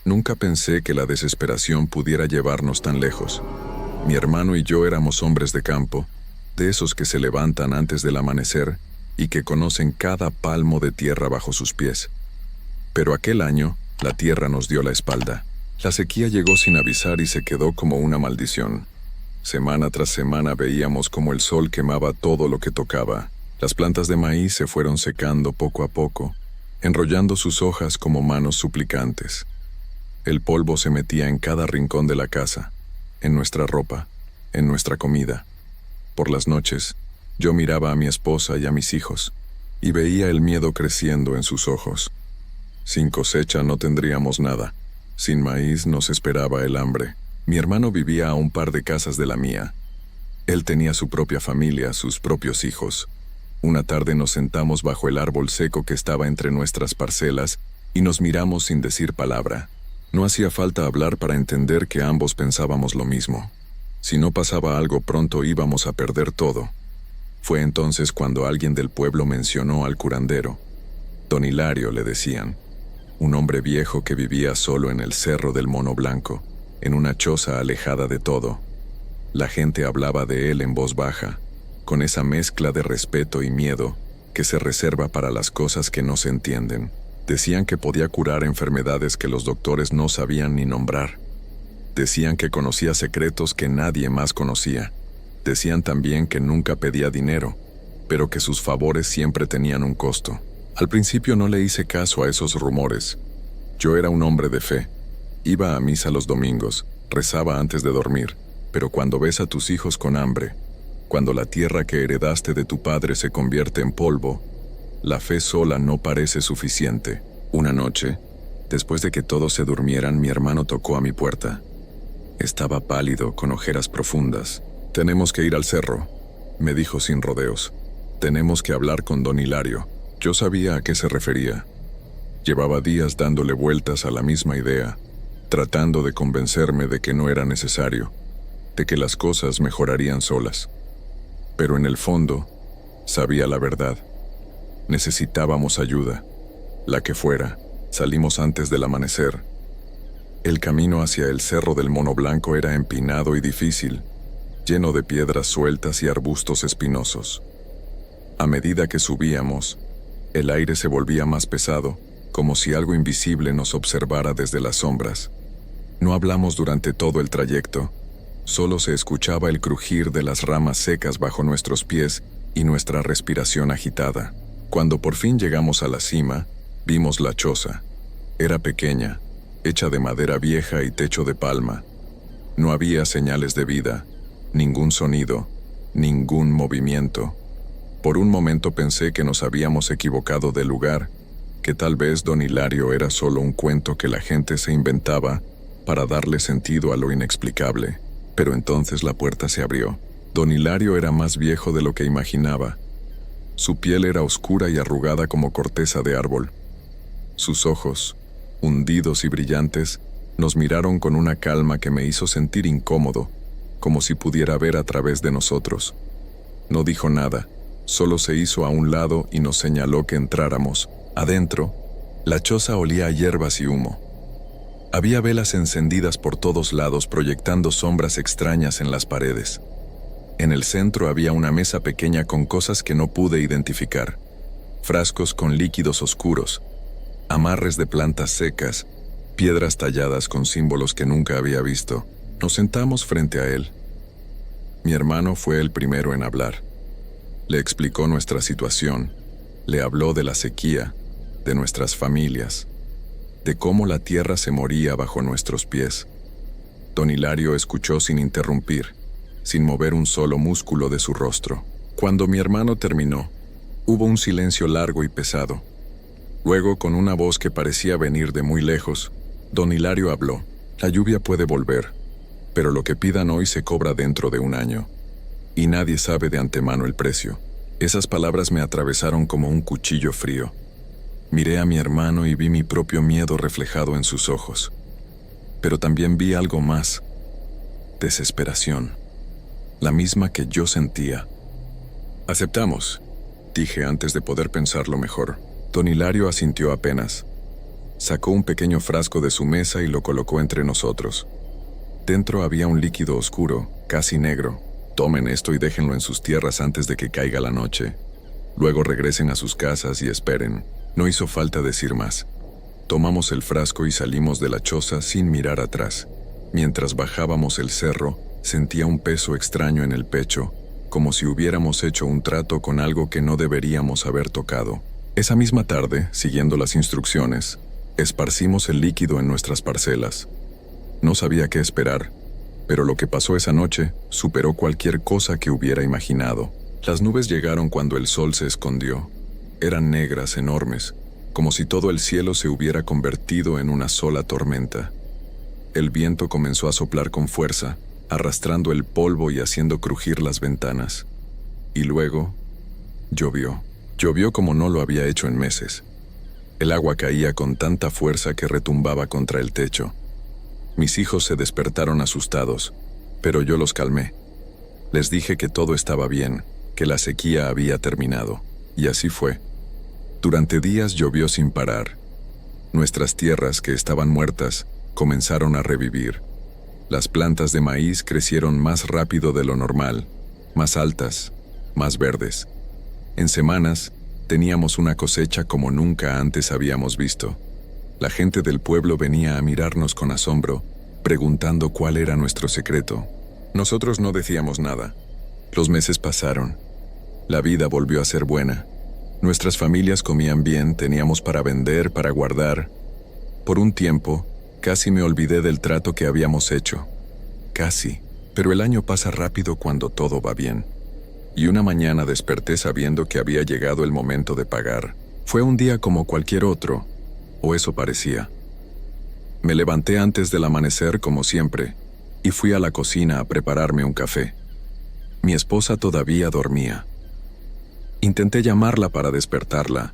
Nunca pensé que la desesperación pudiera llevarnos tan lejos. Mi hermano y yo éramos hombres de campo, de esos que se levantan antes del amanecer y que conocen cada palmo de tierra bajo sus pies. Pero aquel año, la tierra nos dio la espalda. La sequía llegó sin avisar y se quedó como una maldición. Semana tras semana veíamos como el sol quemaba todo lo que tocaba. Las plantas de maíz se fueron secando poco a poco, enrollando sus hojas como manos suplicantes. El polvo se metía en cada rincón de la casa, en nuestra ropa, en nuestra comida. Por las noches, yo miraba a mi esposa y a mis hijos, y veía el miedo creciendo en sus ojos. Sin cosecha no tendríamos nada. Sin maíz nos esperaba el hambre. Mi hermano vivía a un par de casas de la mía. Él tenía su propia familia, sus propios hijos. Una tarde nos sentamos bajo el árbol seco que estaba entre nuestras parcelas y nos miramos sin decir palabra. No hacía falta hablar para entender que ambos pensábamos lo mismo. Si no pasaba algo pronto íbamos a perder todo. Fue entonces cuando alguien del pueblo mencionó al curandero. Don Hilario le decían. Un hombre viejo que vivía solo en el Cerro del Mono Blanco, en una choza alejada de todo. La gente hablaba de él en voz baja, con esa mezcla de respeto y miedo que se reserva para las cosas que no se entienden. Decían que podía curar enfermedades que los doctores no sabían ni nombrar. Decían que conocía secretos que nadie más conocía. Decían también que nunca pedía dinero, pero que sus favores siempre tenían un costo. Al principio no le hice caso a esos rumores. Yo era un hombre de fe. Iba a misa los domingos, rezaba antes de dormir, pero cuando ves a tus hijos con hambre, cuando la tierra que heredaste de tu padre se convierte en polvo, la fe sola no parece suficiente. Una noche, después de que todos se durmieran, mi hermano tocó a mi puerta. Estaba pálido, con ojeras profundas. «Tenemos que ir al cerro», me dijo sin rodeos. «Tenemos que hablar con don Hilario». Yo sabía a qué se refería. Llevaba días dándole vueltas a la misma idea, tratando de convencerme de que no era necesario, de que las cosas mejorarían solas. Pero en el fondo, sabía la verdad. Necesitábamos ayuda, la que fuera. Salimos antes del amanecer. El camino hacia el Cerro del Mono Blanco era empinado y difícil, lleno de piedras sueltas y arbustos espinosos. A medida que subíamos, el aire se volvía más pesado, como si algo invisible nos observara desde las sombras. No hablamos durante todo el trayecto, solo se escuchaba el crujir de las ramas secas bajo nuestros pies y nuestra respiración agitada. Cuando por fin llegamos a la cima, vimos la choza. Era pequeña, hecha de madera vieja y techo de palma. No había señales de vida, ningún sonido, ningún movimiento. Por un momento pensé que nos habíamos equivocado de lugar, que tal vez don Hilario era solo un cuento que la gente se inventaba para darle sentido a lo inexplicable. Pero entonces la puerta se abrió. Don Hilario era más viejo de lo que imaginaba. Su piel era oscura y arrugada como corteza de árbol. Sus ojos, hundidos y brillantes, nos miraron con una calma que me hizo sentir incómodo, como si pudiera ver a través de nosotros. No dijo nada, solo se hizo a un lado y nos señaló que entráramos. Adentro, la choza olía a hierbas y humo. Había velas encendidas por todos lados proyectando sombras extrañas en las paredes. En el centro había una mesa pequeña con cosas que no pude identificar. Frascos con líquidos oscuros, amarres de plantas secas, piedras talladas con símbolos que nunca había visto. Nos sentamos frente a él. Mi hermano fue el primero en hablar. Le explicó nuestra situación, le habló de la sequía, de nuestras familias, de cómo la tierra se moría bajo nuestros pies. Don Hilario escuchó sin interrumpir, sin mover un solo músculo de su rostro. Cuando mi hermano terminó, hubo un silencio largo y pesado. Luego, con una voz que parecía venir de muy lejos, don Hilario habló. La lluvia puede volver, pero lo que pidan hoy se cobra dentro de un año. Y nadie sabe de antemano el precio. Esas palabras me atravesaron como un cuchillo frío. Miré a mi hermano y vi mi propio miedo reflejado en sus ojos. Pero también vi algo más. Desesperación. La misma que yo sentía. «Aceptamos», dije antes de poder pensarlo mejor. Don Hilario asintió apenas. Sacó un pequeño frasco de su mesa y lo colocó entre nosotros. Dentro había un líquido oscuro, casi negro. Tomen esto y déjenlo en sus tierras antes de que caiga la noche. Luego regresen a sus casas y esperen. No hizo falta decir más. Tomamos el frasco y salimos de la choza sin mirar atrás. Mientras bajábamos el cerro, sentía un peso extraño en el pecho, como si hubiéramos hecho un trato con algo que no deberíamos haber tocado. Esa misma tarde, siguiendo las instrucciones, esparcimos el líquido en nuestras parcelas. No sabía qué esperar, pero lo que pasó esa noche superó cualquier cosa que hubiera imaginado. Las nubes llegaron cuando el sol se escondió. Eran negras, enormes, como si todo el cielo se hubiera convertido en una sola tormenta. El viento comenzó a soplar con fuerza, arrastrando el polvo y haciendo crujir las ventanas. Y luego, llovió. Llovió como no lo había hecho en meses. El agua caía con tanta fuerza que retumbaba contra el techo. Mis hijos se despertaron asustados, pero yo los calmé. Les dije que todo estaba bien, que la sequía había terminado, y así fue. Durante días llovió sin parar. Nuestras tierras, que estaban muertas, comenzaron a revivir. Las plantas de maíz crecieron más rápido de lo normal, más altas, más verdes. En semanas, teníamos una cosecha como nunca antes habíamos visto. La gente del pueblo venía a mirarnos con asombro, preguntando cuál era nuestro secreto. Nosotros no decíamos nada. Los meses pasaron. La vida volvió a ser buena. Nuestras familias comían bien, teníamos para vender, para guardar. Por un tiempo, casi me olvidé del trato que habíamos hecho. Casi. Pero el año pasa rápido cuando todo va bien. Y una mañana desperté sabiendo que había llegado el momento de pagar. Fue un día como cualquier otro, o eso parecía. Me levanté antes del amanecer como siempre, y fui a la cocina a prepararme un café. Mi esposa todavía dormía. Intenté llamarla para despertarla,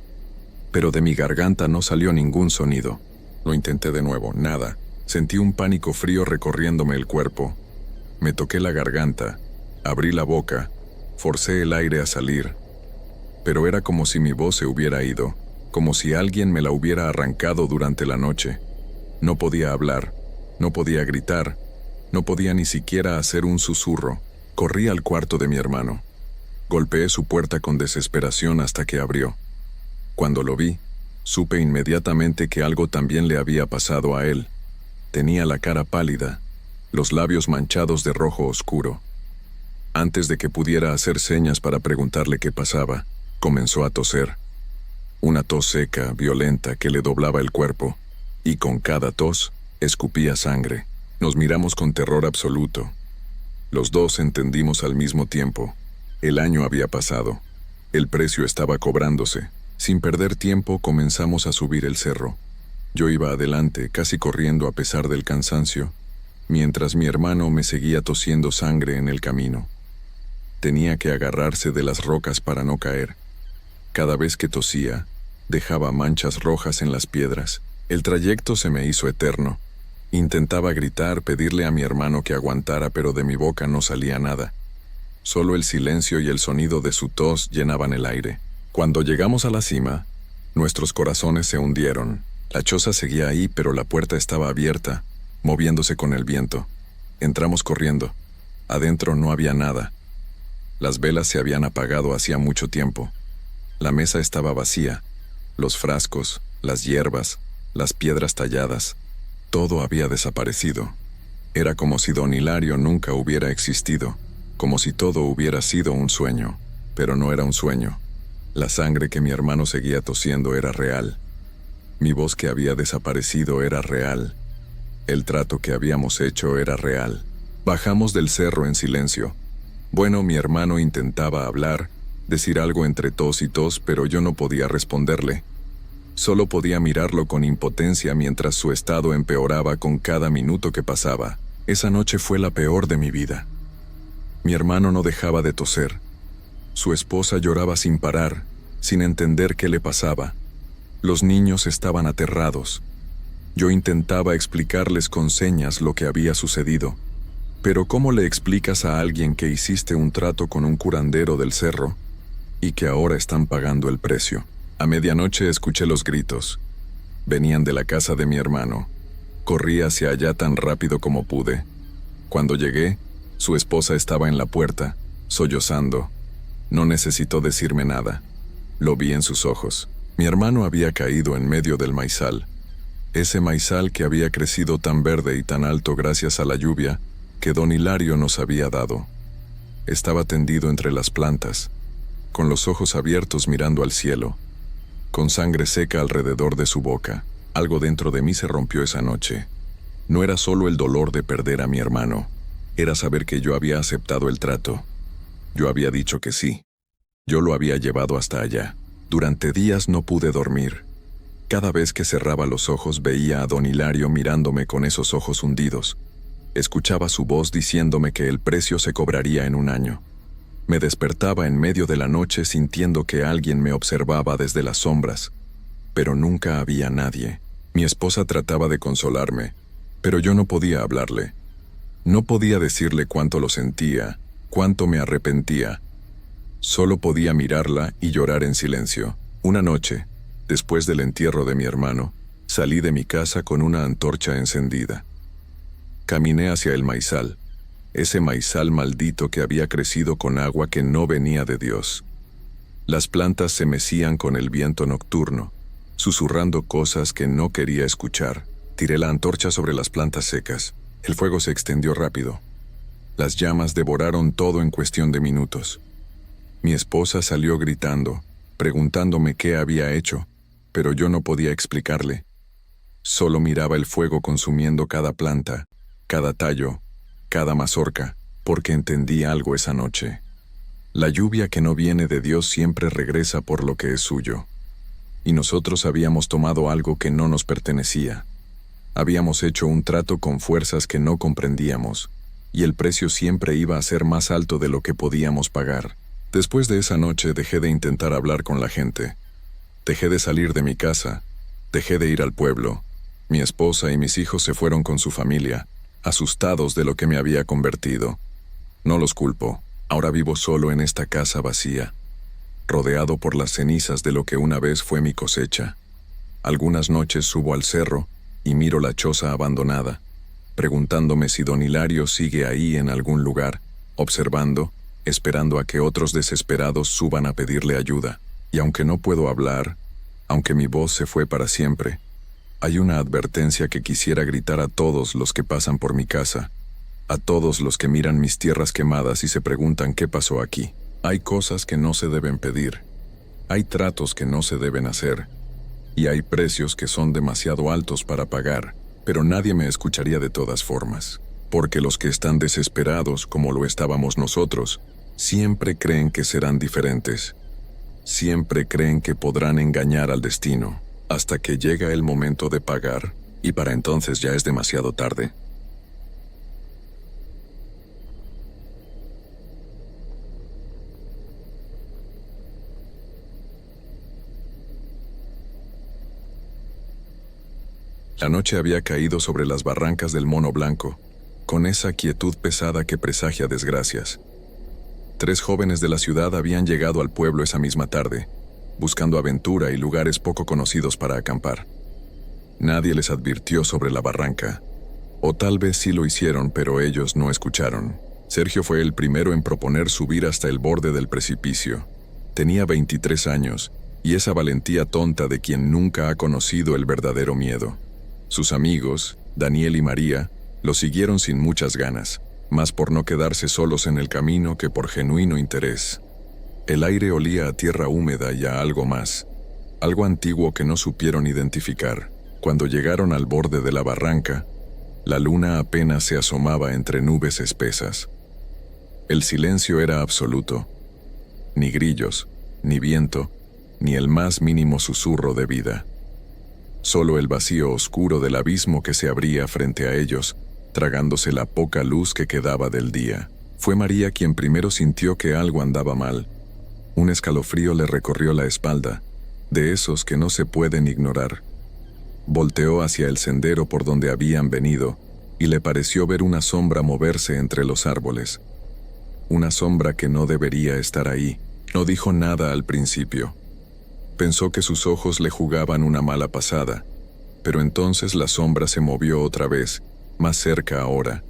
pero de mi garganta no salió ningún sonido. Lo intenté de nuevo, nada. Sentí un pánico frío recorriéndome el cuerpo. Me toqué la garganta, abrí la boca, forcé el aire a salir, pero era como si mi voz se hubiera ido, como si alguien me la hubiera arrancado durante la noche. No podía hablar, no podía gritar, no podía ni siquiera hacer un susurro. Corrí al cuarto de mi hermano. Golpeé su puerta con desesperación hasta que abrió. Cuando lo vi, supe inmediatamente que algo también le había pasado a él. Tenía la cara pálida, los labios manchados de rojo oscuro. Antes de que pudiera hacer señas para preguntarle qué pasaba, comenzó a toser. Una tos seca, violenta, que le doblaba el cuerpo, y con cada tos, escupía sangre. Nos miramos con terror absoluto. Los dos entendimos al mismo tiempo. El año había pasado. El precio estaba cobrándose. Sin perder tiempo, comenzamos a subir el cerro. Yo iba adelante, casi corriendo a pesar del cansancio, mientras mi hermano me seguía tosiendo sangre en el camino. Tenía que agarrarse de las rocas para no caer. Cada vez que tosía, dejaba manchas rojas en las piedras. El trayecto se me hizo eterno. Intentaba gritar, pedirle a mi hermano que aguantara, pero de mi boca no salía nada. Solo el silencio y el sonido de su tos llenaban el aire. Cuando llegamos a la cima, nuestros corazones se hundieron. La choza seguía ahí, pero la puerta estaba abierta, moviéndose con el viento. Entramos corriendo. Adentro no había nada. Las velas se habían apagado hacía mucho tiempo. La mesa estaba vacía. Los frascos, las hierbas, las piedras talladas, todo había desaparecido. Era como si don Hilario nunca hubiera existido, como si todo hubiera sido un sueño, pero no era un sueño. La sangre que mi hermano seguía tosiendo era real. Mi voz que había desaparecido era real. El trato que habíamos hecho era real. Bajamos del cerro en silencio. Bueno, mi hermano intentaba hablar, decir algo entre tos y tos, pero yo no podía responderle. Solo podía mirarlo con impotencia mientras su estado empeoraba con cada minuto que pasaba. Esa noche fue la peor de mi vida. Mi hermano no dejaba de toser. Su esposa lloraba sin parar, sin entender qué le pasaba. Los niños estaban aterrados. Yo intentaba explicarles con señas lo que había sucedido. Pero ¿cómo le explicas a alguien que hiciste un trato con un curandero del cerro y que ahora están pagando el precio? A medianoche escuché los gritos. Venían de la casa de mi hermano. Corrí hacia allá tan rápido como pude. Cuando llegué, su esposa estaba en la puerta, sollozando. No necesitó decirme nada. Lo vi en sus ojos. Mi hermano había caído en medio del maizal. Ese maizal que había crecido tan verde y tan alto gracias a la lluvia que don Hilario nos había dado. Estaba tendido entre las plantas, con los ojos abiertos mirando al cielo, con sangre seca alrededor de su boca. Algo dentro de mí se rompió esa noche. No era solo el dolor de perder a mi hermano, era saber que yo había aceptado el trato. Yo había dicho que sí. Yo lo había llevado hasta allá. Durante días no pude dormir. Cada vez que cerraba los ojos veía a don Hilario mirándome con esos ojos hundidos. Escuchaba su voz diciéndome que el precio se cobraría en un año. Me despertaba en medio de la noche sintiendo que alguien me observaba desde las sombras, pero nunca había nadie. Mi esposa trataba de consolarme, pero yo no podía hablarle. No podía decirle cuánto lo sentía, cuánto me arrepentía. Solo podía mirarla y llorar en silencio. Una noche, después del entierro de mi hermano, salí de mi casa con una antorcha encendida. Caminé hacia el maizal, ese maizal maldito que había crecido con agua que no venía de Dios. Las plantas se mecían con el viento nocturno, susurrando cosas que no quería escuchar. Tiré la antorcha sobre las plantas secas. El fuego se extendió rápido. Las llamas devoraron todo en cuestión de minutos. Mi esposa salió gritando, preguntándome qué había hecho, pero yo no podía explicarle. Solo miraba el fuego consumiendo cada planta, cada tallo, cada mazorca, porque entendí algo esa noche. La lluvia que no viene de Dios siempre regresa por lo que es suyo. Y nosotros habíamos tomado algo que no nos pertenecía. Habíamos hecho un trato con fuerzas que no comprendíamos, y el precio siempre iba a ser más alto de lo que podíamos pagar. Después de esa noche dejé de intentar hablar con la gente. Dejé de salir de mi casa, dejé de ir al pueblo. Mi esposa y mis hijos se fueron con su familia, asustados de lo que me había convertido. No los culpo, ahora vivo solo en esta casa vacía, rodeado por las cenizas de lo que una vez fue mi cosecha. Algunas noches subo al cerro y miro la choza abandonada, preguntándome si don Hilario sigue ahí en algún lugar, observando, esperando a que otros desesperados suban a pedirle ayuda. Y aunque no puedo hablar, aunque mi voz se fue para siempre, hay una advertencia que quisiera gritar a todos los que pasan por mi casa, a todos los que miran mis tierras quemadas y se preguntan qué pasó aquí. Hay cosas que no se deben pedir, hay tratos que no se deben hacer, y hay precios que son demasiado altos para pagar, pero nadie me escucharía de todas formas, porque los que están desesperados, como lo estábamos nosotros, siempre creen que serán diferentes. Siempre creen que podrán engañar al destino, hasta que llega el momento de pagar, y para entonces ya es demasiado tarde. La noche había caído sobre las barrancas del Mono Blanco, con esa quietud pesada que presagia desgracias. 3 jóvenes de la ciudad habían llegado al pueblo esa misma tarde, buscando aventura y lugares poco conocidos para acampar. Nadie les advirtió sobre la barranca, o tal vez sí lo hicieron, pero ellos no escucharon. Sergio fue el primero en proponer subir hasta el borde del precipicio. Tenía 23 años, y esa valentía tonta de quien nunca ha conocido el verdadero miedo. Sus amigos, Daniel y María, lo siguieron sin muchas ganas, más por no quedarse solos en el camino que por genuino interés. El aire olía a tierra húmeda y a algo más, algo antiguo que no supieron identificar. Cuando llegaron al borde de la barranca, la luna apenas se asomaba entre nubes espesas. El silencio era absoluto. Ni grillos, ni viento, ni el más mínimo susurro de vida. Solo el vacío oscuro del abismo que se abría frente a ellos, tragándose la poca luz que quedaba del día. Fue María quien primero sintió que algo andaba mal. Un escalofrío le recorrió la espalda, de esos que no se pueden ignorar. Volteó hacia el sendero por donde habían venido, y le pareció ver una sombra moverse entre los árboles. Una sombra que no debería estar ahí. No dijo nada al principio. Pensó que sus ojos le jugaban una mala pasada, Pero entonces la sombra se movió otra vez, más cerca ahora,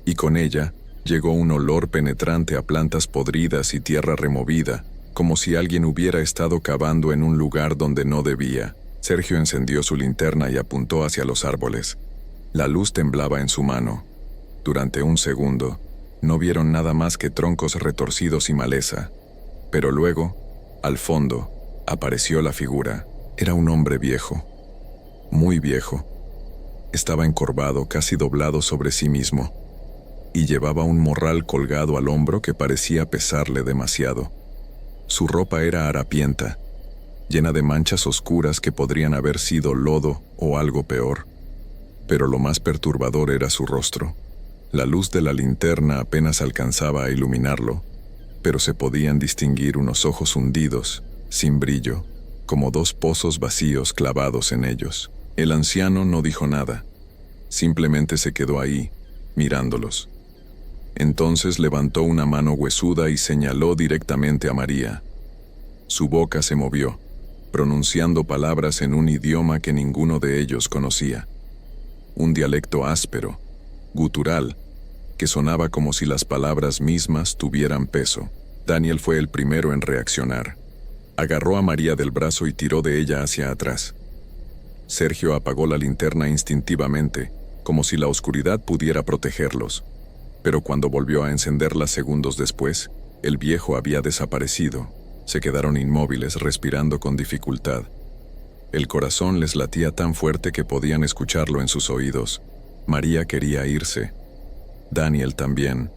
y con ella llegó un olor penetrante a plantas podridas y tierra removida, como si alguien hubiera estado cavando en un lugar donde no debía. Sergio encendió su linterna y apuntó hacia los árboles. La luz temblaba en su mano. Durante un segundo, no vieron nada más que troncos retorcidos y maleza. Pero luego, al fondo, apareció la figura. Era un hombre viejo, muy viejo. Estaba encorvado, casi doblado sobre sí mismo, y llevaba un morral colgado al hombro que parecía pesarle demasiado. Su ropa era harapienta, llena de manchas oscuras que podrían haber sido lodo o algo peor. Pero lo más perturbador era su rostro. La luz de la linterna apenas alcanzaba a iluminarlo, pero se podían distinguir unos ojos hundidos, sin brillo, como dos pozos vacíos clavados en ellos. El anciano no dijo nada, simplemente se quedó ahí, mirándolos. Entonces levantó una mano huesuda y señaló directamente a María. Su boca se movió, pronunciando palabras en un idioma que ninguno de ellos conocía. Un dialecto áspero, gutural, que sonaba como si las palabras mismas tuvieran peso. Daniel fue el primero en reaccionar. Agarró a María del brazo y tiró de ella hacia atrás. Sergio apagó la linterna instintivamente, como si la oscuridad pudiera protegerlos. Pero cuando volvió a encenderla segundos después, el viejo había desaparecido. Se quedaron inmóviles, respirando con dificultad. El corazón les latía tan fuerte que podían escucharlo en sus oídos. María quería irse. Daniel también.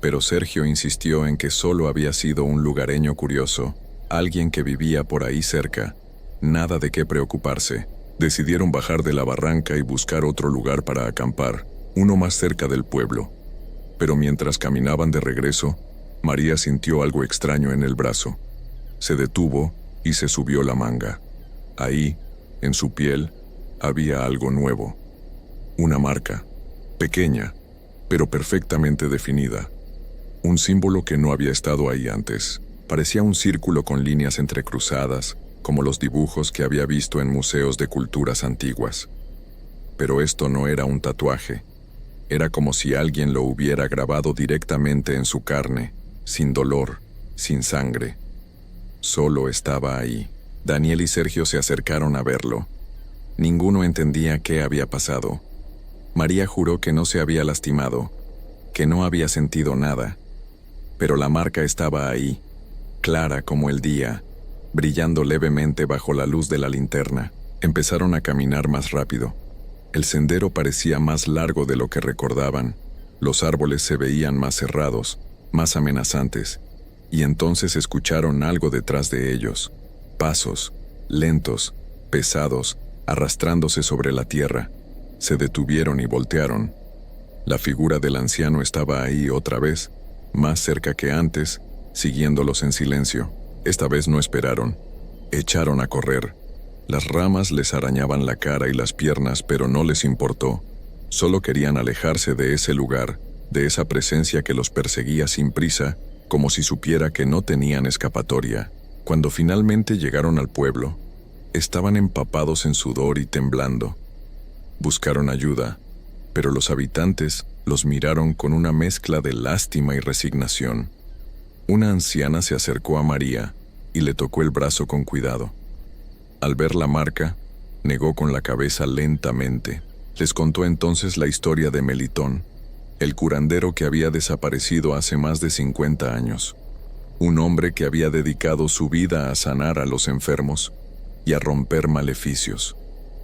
Pero Sergio insistió en que solo había sido un lugareño curioso, alguien que vivía por ahí cerca. Nada de qué preocuparse. Decidieron bajar de la barranca y buscar otro lugar para acampar, uno más cerca del pueblo. Pero mientras caminaban de regreso, María sintió algo extraño en el brazo. Se detuvo y se subió la manga. Ahí, en su piel, había algo nuevo. Una marca, pequeña, pero perfectamente definida. Un símbolo que no había estado ahí antes. Parecía un círculo con líneas entrecruzadas, como los dibujos que había visto en museos de culturas antiguas. Pero esto no era un tatuaje. Era como si alguien lo hubiera grabado directamente en su carne, sin dolor, sin sangre. Solo estaba ahí. Daniel y Sergio se acercaron a verlo. Ninguno entendía qué había pasado. María juró que no se había lastimado, que no había sentido nada. Pero la marca estaba ahí, clara como el día, brillando levemente bajo la luz de la linterna. Empezaron a caminar más rápido. El sendero parecía más largo de lo que recordaban. Los árboles se veían más cerrados, más amenazantes, y entonces escucharon algo detrás de ellos. Pasos, lentos, pesados, arrastrándose sobre la tierra. Se detuvieron y voltearon. La figura del anciano estaba ahí otra vez, más cerca que antes, siguiéndolos en silencio. Esta vez no esperaron. Echaron a correr. Las ramas les arañaban la cara y las piernas, pero no les importó. Solo querían alejarse de ese lugar, de esa presencia que los perseguía sin prisa, como si supiera que no tenían escapatoria. Cuando finalmente llegaron al pueblo, estaban empapados en sudor y temblando. Buscaron ayuda, pero los habitantes los miraron con una mezcla de lástima y resignación. Una anciana se acercó a María y le tocó el brazo con cuidado. Al ver la marca, negó con la cabeza lentamente. Les contó entonces la historia de Melitón, el curandero que había desaparecido hace más de 50 años. Un hombre que había dedicado su vida a sanar a los enfermos y a romper maleficios.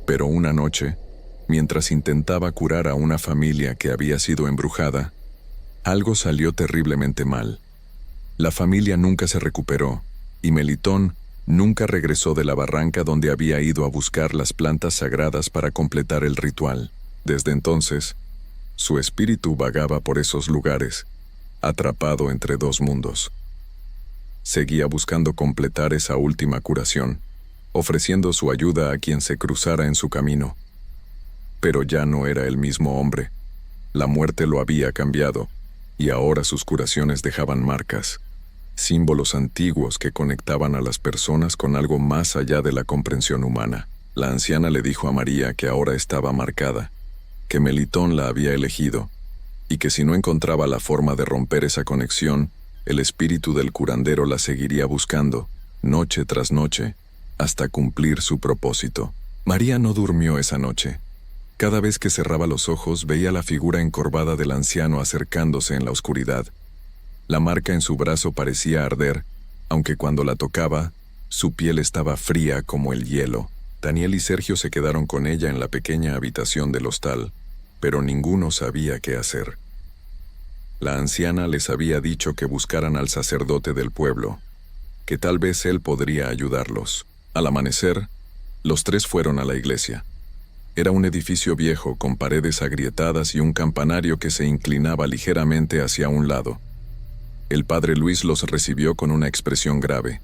Pero una noche, mientras intentaba curar a una familia que había sido embrujada, algo salió terriblemente mal. La familia nunca se recuperó, y Melitón nunca regresó de la barranca donde había ido a buscar las plantas sagradas para completar el ritual. Desde entonces, su espíritu vagaba por esos lugares, atrapado entre dos mundos. Seguía buscando completar esa última curación, ofreciendo su ayuda a quien se cruzara en su camino. Pero ya no era el mismo hombre. La muerte lo había cambiado, y ahora sus curaciones dejaban marcas, símbolos antiguos que conectaban a las personas con algo más allá de la comprensión humana. La anciana le dijo a María que ahora estaba marcada, que Melitón la había elegido, y que si no encontraba la forma de romper esa conexión, el espíritu del curandero la seguiría buscando, noche tras noche, hasta cumplir su propósito. María no durmió esa noche. Cada vez que cerraba los ojos veía la figura encorvada del anciano acercándose en la oscuridad. La marca en su brazo parecía arder, aunque cuando la tocaba, su piel estaba fría como el hielo. Daniel y Sergio se quedaron con ella en la pequeña habitación del hostal, pero ninguno sabía qué hacer. La anciana les había dicho que buscaran al sacerdote del pueblo, que tal vez él podría ayudarlos. Al amanecer, los tres fueron a la iglesia. Era un edificio viejo con paredes agrietadas y un campanario que se inclinaba ligeramente hacia un lado. El padre Luis los recibió con una expresión grave.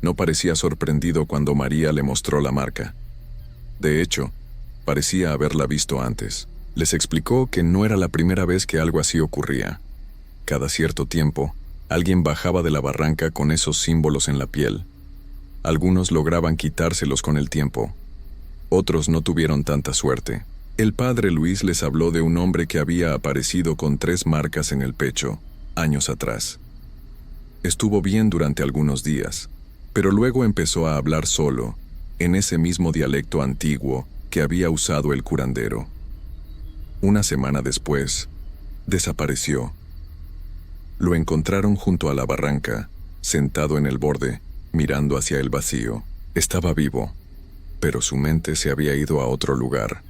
No parecía sorprendido cuando María le mostró la marca. De hecho, parecía haberla visto antes. Les explicó que no era la primera vez que algo así ocurría. Cada cierto tiempo, alguien bajaba de la barranca con esos símbolos en la piel. Algunos lograban quitárselos con el tiempo. Otros no tuvieron tanta suerte. El padre Luis les habló de un hombre que había aparecido con 3 marcas en el pecho, años atrás. Estuvo bien durante algunos días, pero luego empezó a hablar solo, en ese mismo dialecto antiguo que había usado el curandero. Una semana después, desapareció. Lo encontraron junto a la barranca, sentado en el borde, mirando hacia el vacío. Estaba vivo, pero su mente se había ido a otro lugar.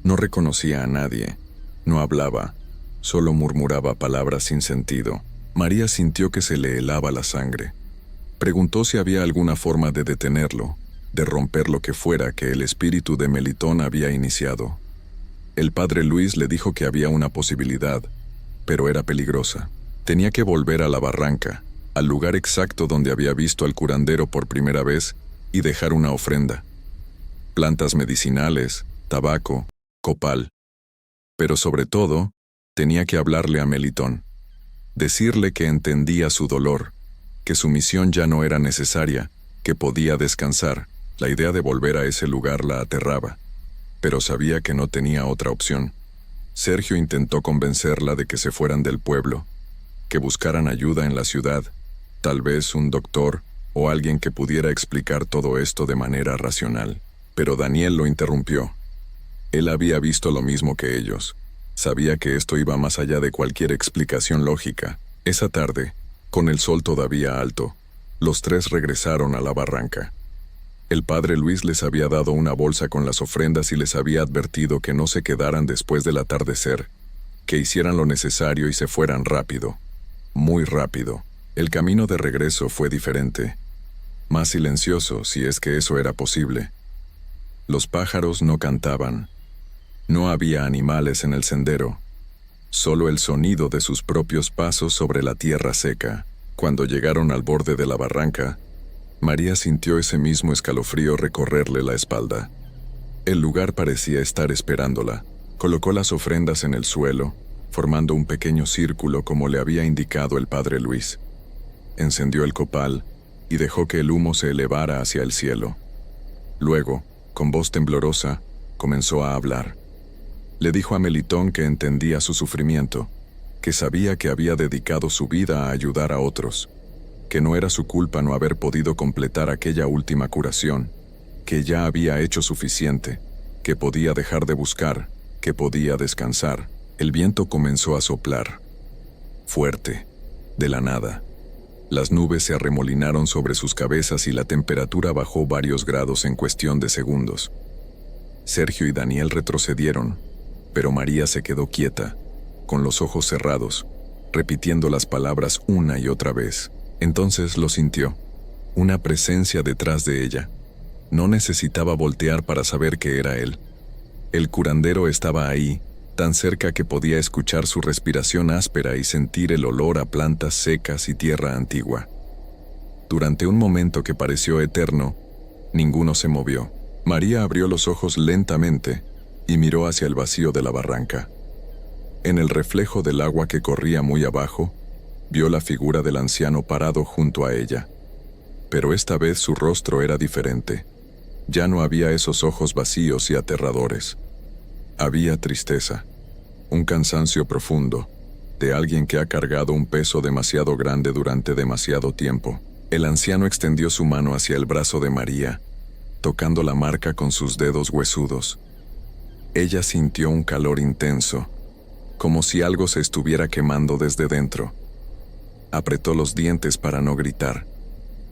No reconocía a nadie, no hablaba, solo murmuraba palabras sin sentido. María sintió que se le helaba la sangre. Preguntó si había alguna forma de detenerlo, de romper lo que fuera que el espíritu de Melitón había iniciado. El padre Luis le dijo que había una posibilidad, pero era peligrosa. Tenía que volver a la barranca, al lugar exacto donde había visto al curandero por primera vez, y dejar una ofrenda. Plantas medicinales, tabaco, copal. Pero sobre todo, tenía que hablarle a Melitón. Decirle que entendía su dolor, que su misión ya no era necesaria, que podía descansar. La idea de volver a ese lugar la aterraba, pero sabía que no tenía otra opción. Sergio intentó convencerla de que se fueran del pueblo, que buscaran ayuda en la ciudad, tal vez un doctor o alguien que pudiera explicar todo esto de manera racional. Pero Daniel lo interrumpió. Él había visto lo mismo que ellos. Sabía que esto iba más allá de cualquier explicación lógica. Esa tarde, con el sol todavía alto, los tres regresaron a la barranca. El padre Luis les había dado una bolsa con las ofrendas y les había advertido que no se quedaran después del atardecer, que hicieran lo necesario y se fueran rápido. Muy rápido. El camino de regreso fue diferente. Más silencioso, si es que eso era posible. Los pájaros no cantaban. No había animales en el sendero. Solo el sonido de sus propios pasos sobre la tierra seca. Cuando llegaron al borde de la barranca, María sintió ese mismo escalofrío recorrerle la espalda. El lugar parecía estar esperándola. Colocó las ofrendas en el suelo, formando un pequeño círculo como le había indicado el padre Luis. Encendió el copal y dejó que el humo se elevara hacia el cielo. Luego, con voz temblorosa, comenzó a hablar. Le dijo a Melitón que entendía su sufrimiento, que sabía que había dedicado su vida a ayudar a otros, que no era su culpa no haber podido completar aquella última curación, que ya había hecho suficiente, que podía dejar de buscar, que podía descansar. El viento comenzó a soplar. Fuerte, de la nada. Las nubes se arremolinaron sobre sus cabezas y la temperatura bajó varios grados en cuestión de segundos. Sergio y Daniel retrocedieron, pero María se quedó quieta, con los ojos cerrados, repitiendo las palabras una y otra vez. Entonces lo sintió, una presencia detrás de ella. No necesitaba voltear para saber que era él. El curandero estaba ahí, tan cerca que podía escuchar su respiración áspera y sentir el olor a plantas secas y tierra antigua. Durante un momento que pareció eterno, ninguno se movió. María abrió los ojos lentamente y miró hacia el vacío de la barranca. En el reflejo del agua que corría muy abajo, vio la figura del anciano parado junto a ella. Pero esta vez su rostro era diferente. Ya no había esos ojos vacíos y aterradores. Había tristeza, un cansancio profundo, de alguien que ha cargado un peso demasiado grande durante demasiado tiempo. El anciano extendió su mano hacia el brazo de María, tocando la marca con sus dedos huesudos. Ella sintió un calor intenso, como si algo se estuviera quemando desde dentro. Apretó los dientes para no gritar,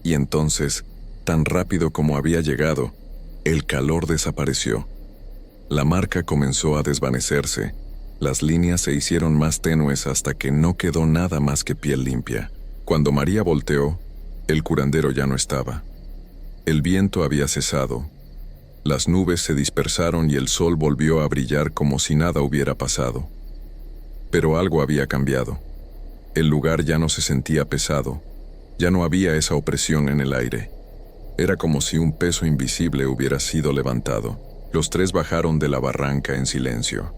y entonces, tan rápido como había llegado, el calor desapareció. La marca comenzó a desvanecerse, las líneas se hicieron más tenues hasta que no quedó nada más que piel limpia. Cuando María volteó, el curandero ya no estaba. El viento había cesado. Las nubes se dispersaron y el sol volvió a brillar como si nada hubiera pasado. Pero algo había cambiado. El lugar ya no se sentía pesado, ya no había esa opresión en el aire. Era como si un peso invisible hubiera sido levantado. Los tres bajaron de la barranca en silencio.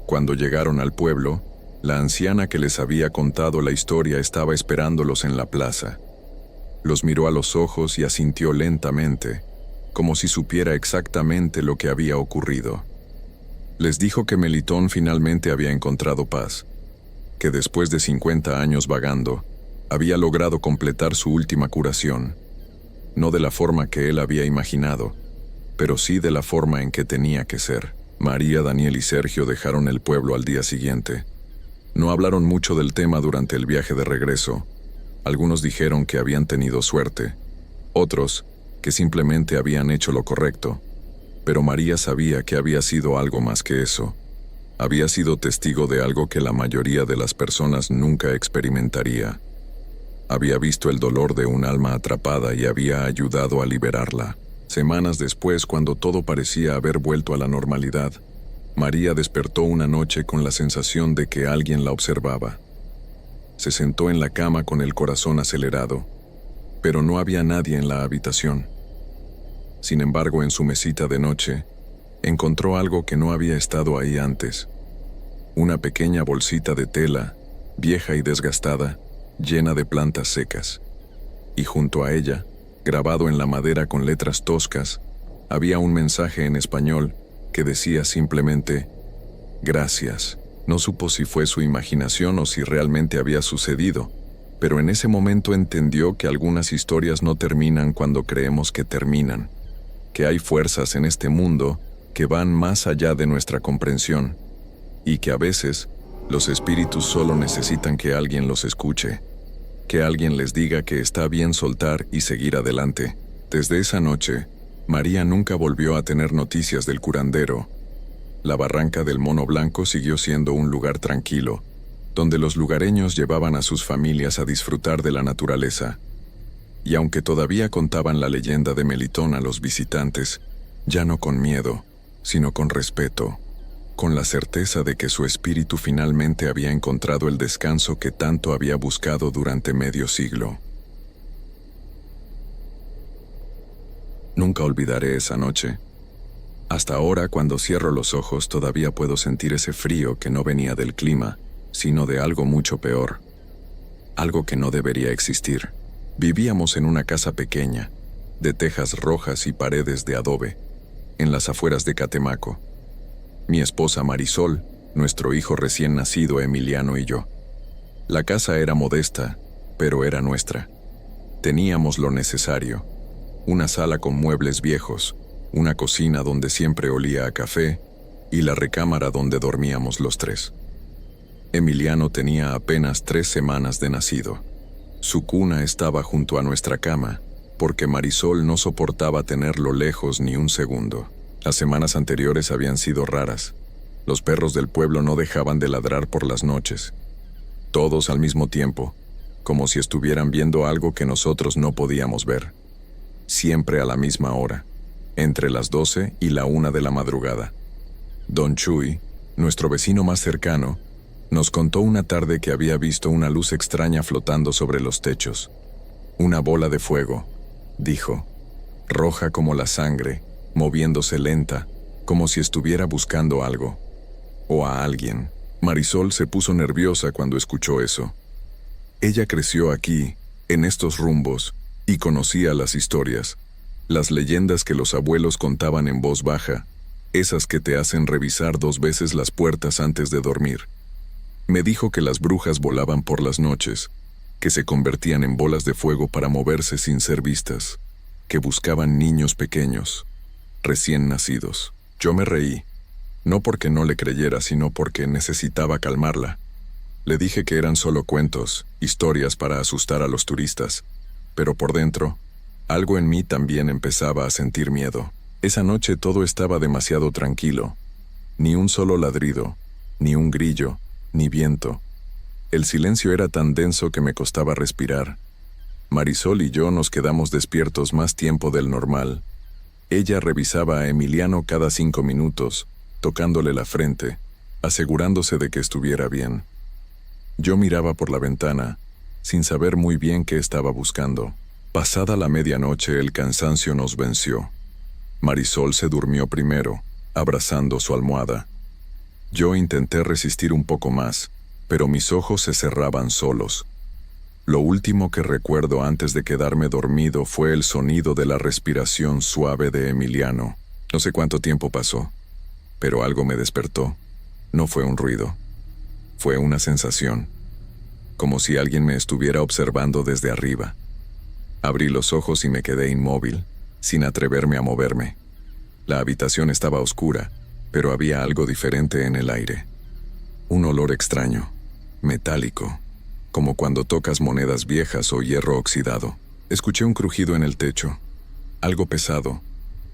Cuando llegaron al pueblo, la anciana que les había contado la historia estaba esperándolos en la plaza. Los miró a los ojos y asintió lentamente, como si supiera exactamente lo que había ocurrido. Les dijo que Melitón finalmente había encontrado paz, que después de 50 años vagando, había logrado completar su última curación, no de la forma que él había imaginado, pero sí de la forma en que tenía que ser. María, Daniel y Sergio dejaron el pueblo al día siguiente. No hablaron mucho del tema durante el viaje de regreso. Algunos dijeron que habían tenido suerte, otros que simplemente habían hecho lo correcto. Pero María sabía que había sido algo más que eso. Había sido testigo de algo que la mayoría de las personas nunca experimentaría. Había visto el dolor de un alma atrapada y había ayudado a liberarla. Semanas después, cuando todo parecía haber vuelto a la normalidad, María despertó una noche con la sensación de que alguien la observaba. Se sentó en la cama con el corazón acelerado, pero no había nadie en la habitación. Sin embargo, en su mesita de noche, encontró algo que no había estado ahí antes. Una pequeña bolsita de tela, vieja y desgastada, llena de plantas secas. Y junto a ella, grabado en la madera con letras toscas, había un mensaje en español que decía simplemente, «Gracias». No supo si fue su imaginación o si realmente había sucedido, pero en ese momento entendió que algunas historias no terminan cuando creemos que terminan, que hay fuerzas en este mundo que van más allá de nuestra comprensión, y que a veces los espíritus solo necesitan que alguien los escuche, que alguien les diga que está bien soltar y seguir adelante. Desde esa noche, María nunca volvió a tener noticias del curandero. La barranca del Mono Blanco siguió siendo un lugar tranquilo, donde los lugareños llevaban a sus familias a disfrutar de la naturaleza. Y aunque todavía contaban la leyenda de Melitón a los visitantes, ya no con miedo, sino con respeto, con la certeza de que su espíritu finalmente había encontrado el descanso que tanto había buscado durante medio siglo. Nunca olvidaré esa noche. Hasta ahora, cuando cierro los ojos, todavía puedo sentir ese frío que no venía del clima, sino de algo mucho peor. Algo que no debería existir. Vivíamos en una casa pequeña, de tejas rojas y paredes de adobe, en las afueras de Catemaco. Mi esposa Marisol, nuestro hijo recién nacido Emiliano y yo. La casa era modesta, pero era nuestra. Teníamos lo necesario: una sala con muebles viejos, una cocina donde siempre olía a café y la recámara donde dormíamos los tres. Emiliano tenía apenas 3 semanas de nacido. Su cuna estaba junto a nuestra cama, porque Marisol no soportaba tenerlo lejos ni un segundo. Las semanas anteriores habían sido raras. Los perros del pueblo no dejaban de ladrar por las noches. Todos al mismo tiempo, como si estuvieran viendo algo que nosotros no podíamos ver. Siempre a la misma hora, entre las 12 y la 1 de la madrugada. Don Chuy, nuestro vecino más cercano, nos contó una tarde que había visto una luz extraña flotando sobre los techos. Una bola de fuego, dijo, roja como la sangre, moviéndose lenta, como si estuviera buscando algo. O a alguien. Marisol se puso nerviosa cuando escuchó eso. Ella creció aquí, en estos rumbos, y conocía las historias. Las leyendas que los abuelos contaban en voz baja, esas que te hacen revisar 2 veces las puertas antes de dormir. Me dijo que las brujas volaban por las noches, que se convertían en bolas de fuego para moverse sin ser vistas, que buscaban niños pequeños, recién nacidos. Yo me reí, no porque no le creyera, sino porque necesitaba calmarla. Le dije que eran solo cuentos, historias para asustar a los turistas, pero por dentro, algo en mí también empezaba a sentir miedo. Esa noche todo estaba demasiado tranquilo. Ni un solo ladrido, ni un grillo, ni viento. El silencio era tan denso que me costaba respirar. Marisol y yo nos quedamos despiertos más tiempo del normal. Ella revisaba a Emiliano cada 5 minutos, tocándole la frente, asegurándose de que estuviera bien. Yo miraba por la ventana, sin saber muy bien qué estaba buscando. Pasada la medianoche, el cansancio nos venció. Marisol se durmió primero, abrazando su almohada. Yo intenté resistir un poco más, pero mis ojos se cerraban solos. Lo último que recuerdo antes de quedarme dormido fue el sonido de la respiración suave de Emiliano. No sé cuánto tiempo pasó, pero algo me despertó. No fue un ruido. Fue una sensación, como si alguien me estuviera observando desde arriba. Abrí los ojos y me quedé inmóvil, sin atreverme a moverme. La habitación estaba oscura, pero había algo diferente en el aire. Un olor extraño, metálico, como cuando tocas monedas viejas o hierro oxidado. Escuché un crujido en el techo, algo pesado,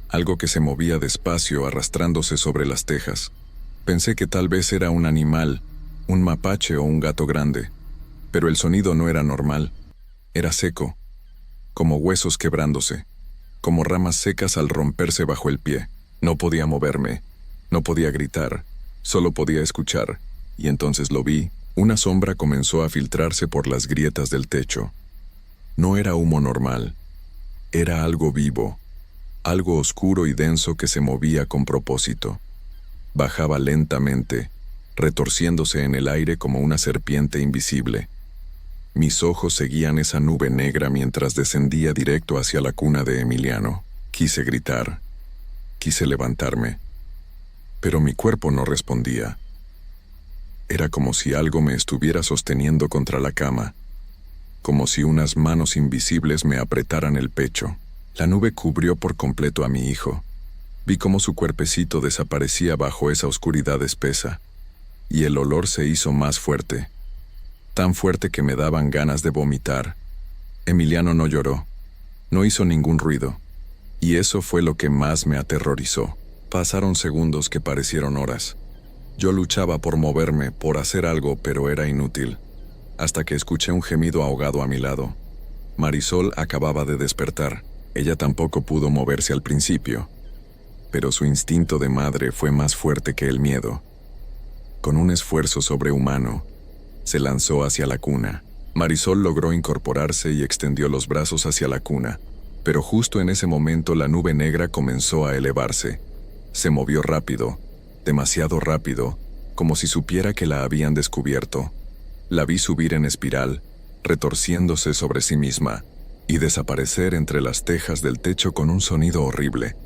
algo que se movía despacio arrastrándose sobre las tejas. Pensé que tal vez era un animal, un mapache o un gato grande, pero el sonido no era normal, era seco, como huesos quebrándose, como ramas secas al romperse bajo el pie. No podía moverme, no podía gritar, solo podía escuchar, y entonces lo vi. Una sombra comenzó a filtrarse por las grietas del techo. No era humo normal, era algo vivo, algo oscuro y denso que se movía con propósito. Bajaba lentamente, retorciéndose en el aire como una serpiente invisible. Mis ojos seguían esa nube negra mientras descendía directo hacia la cuna de Emiliano. Quise gritar, quise levantarme, pero mi cuerpo no respondía. Era como si algo me estuviera sosteniendo contra la cama, como si unas manos invisibles me apretaran el pecho. La nube cubrió por completo a mi hijo. Vi cómo su cuerpecito desaparecía bajo esa oscuridad espesa, y el olor se hizo más fuerte, tan fuerte que me daban ganas de vomitar. Emiliano no lloró, no hizo ningún ruido, y eso fue lo que más me aterrorizó. Pasaron segundos que parecieron horas. Yo luchaba por moverme, por hacer algo, pero era inútil, hasta que escuché un gemido ahogado a mi lado. Marisol acababa de despertar. Ella tampoco pudo moverse al principio, pero su instinto de madre fue más fuerte que el miedo. Con un esfuerzo sobrehumano, se lanzó hacia la cuna. Marisol logró incorporarse y extendió los brazos hacia la cuna, pero justo en ese momento la nube negra comenzó a elevarse. Se movió rápido, demasiado rápido, como si supiera que la habían descubierto. La vi subir en espiral, retorciéndose sobre sí misma, y desaparecer entre las tejas del techo con un sonido horrible,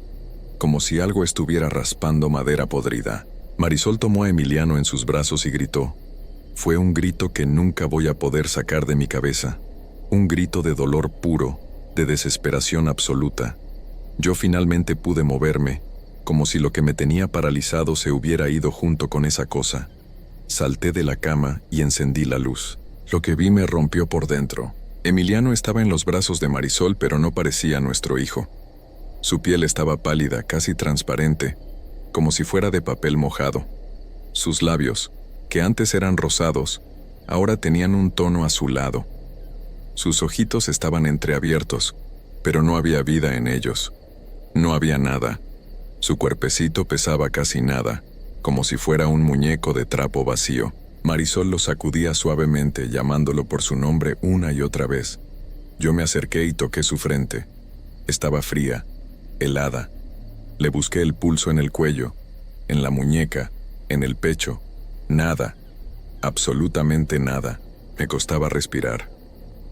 como si algo estuviera raspando madera podrida. Marisol tomó a Emiliano en sus brazos y gritó. Fue un grito que nunca voy a poder sacar de mi cabeza. Un grito de dolor puro, de desesperación absoluta. Yo finalmente pude moverme, como si lo que me tenía paralizado se hubiera ido junto con esa cosa. Salté de la cama y encendí la luz. Lo que vi me rompió por dentro. Emiliano estaba en los brazos de Marisol, pero no parecía nuestro hijo. Su piel estaba pálida, casi transparente, como si fuera de papel mojado. Sus labios, que antes eran rosados, ahora tenían un tono azulado. Sus ojitos estaban entreabiertos, pero no había vida en ellos. No había nada. Su cuerpecito pesaba casi nada, como si fuera un muñeco de trapo vacío. Marisol lo sacudía suavemente, llamándolo por su nombre una y otra vez. Yo me acerqué y toqué su frente. Estaba fría, helada. Le busqué el pulso en el cuello, en la muñeca, en el pecho. Nada, absolutamente nada. Me costaba respirar.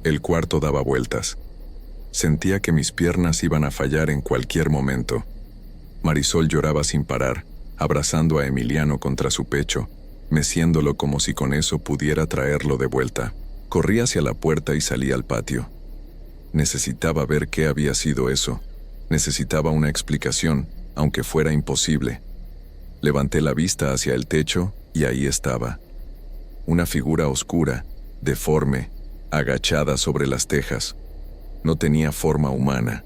El cuarto daba vueltas. Sentía que mis piernas iban a fallar en cualquier momento. Marisol lloraba sin parar, abrazando a Emiliano contra su pecho, meciéndolo como si con eso pudiera traerlo de vuelta. Corrí hacia la puerta y salí al patio. Necesitaba ver qué había sido eso. Necesitaba una explicación, aunque fuera imposible. Levanté la vista hacia el techo y ahí estaba. Una figura oscura, deforme, agachada sobre las tejas. No tenía forma humana.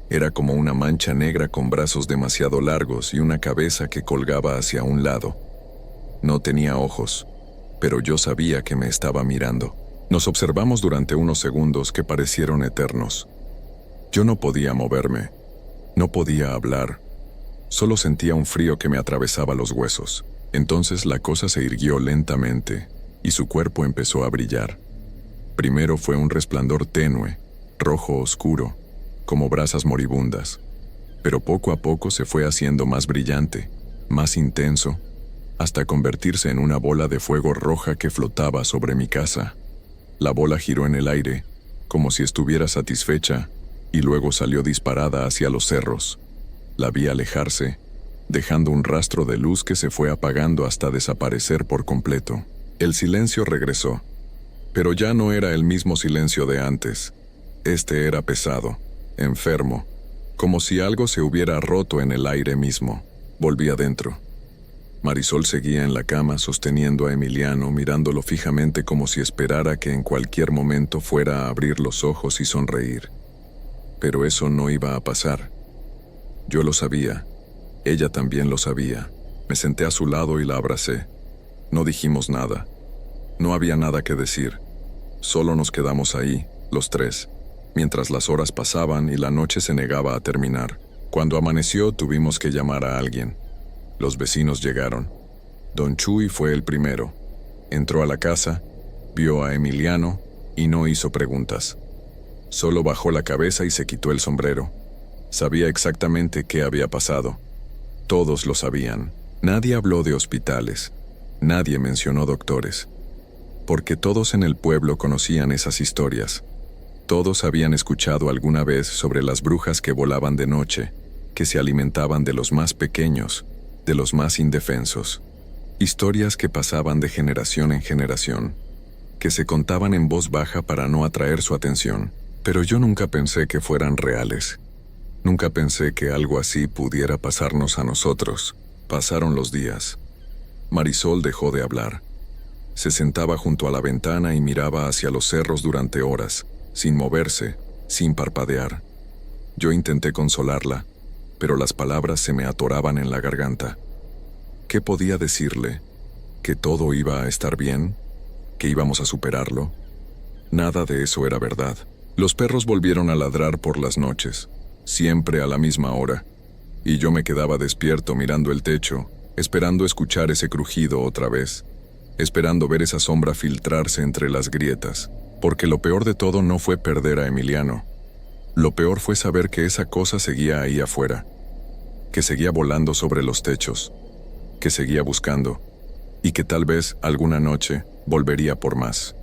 Era como una mancha negra con brazos demasiado largos y una cabeza que colgaba hacia un lado. No tenía ojos, pero yo sabía que me estaba mirando. Nos observamos durante unos segundos que parecieron eternos. Yo no podía moverme, no podía hablar. Solo sentía un frío que me atravesaba los huesos. Entonces la cosa se irguió lentamente y su cuerpo empezó a brillar. Primero fue un resplandor tenue, rojo oscuro, como brasas moribundas, pero poco a poco se fue haciendo más brillante, más intenso, hasta convertirse en una bola de fuego roja que flotaba sobre mi casa. La bola giró en el aire, como si estuviera satisfecha, y luego salió disparada hacia los cerros. La vi alejarse, dejando un rastro de luz que se fue apagando hasta desaparecer por completo. El silencio regresó, pero ya no era el mismo silencio de antes. Este era pesado, enfermo, como si algo se hubiera roto en el aire mismo. Volví adentro. Marisol seguía en la cama sosteniendo a Emiliano, mirándolo fijamente como si esperara que en cualquier momento fuera a abrir los ojos y sonreír. Pero eso no iba a pasar. Yo lo sabía. Ella también lo sabía. Me senté a su lado y la abracé. No dijimos nada. No había nada que decir. Solo nos quedamos ahí, los tres, mientras las horas pasaban y la noche se negaba a terminar. Cuando amaneció, tuvimos que llamar a alguien. Los vecinos llegaron. Don Chuy fue el primero. Entró a la casa, vio a Emiliano y no hizo preguntas. Solo bajó la cabeza y se quitó el sombrero. Sabía exactamente qué había pasado. Todos lo sabían. Nadie habló de hospitales. Nadie mencionó doctores. Porque todos en el pueblo conocían esas historias. Todos habían escuchado alguna vez sobre las brujas que volaban de noche, que se alimentaban de los más pequeños, de los más indefensos. Historias que pasaban de generación en generación, que se contaban en voz baja para no atraer su atención. Pero yo nunca pensé que fueran reales. Nunca pensé que algo así pudiera pasarnos a nosotros. Pasaron los días. Marisol dejó de hablar. Se sentaba junto a la ventana y miraba hacia los cerros durante horas, sin moverse, sin parpadear. Yo intenté consolarla, pero las palabras se me atoraban en la garganta. ¿Qué podía decirle? ¿Que todo iba a estar bien? ¿Que íbamos a superarlo? Nada de eso era verdad. Los perros volvieron a ladrar por las noches, siempre a la misma hora, y yo me quedaba despierto mirando el techo, esperando escuchar ese crujido otra vez, esperando ver esa sombra filtrarse entre las grietas, porque lo peor de todo no fue perder a Emiliano. Lo peor fue saber que esa cosa seguía ahí afuera, que seguía volando sobre los techos, que seguía buscando, y que tal vez alguna noche volvería por más.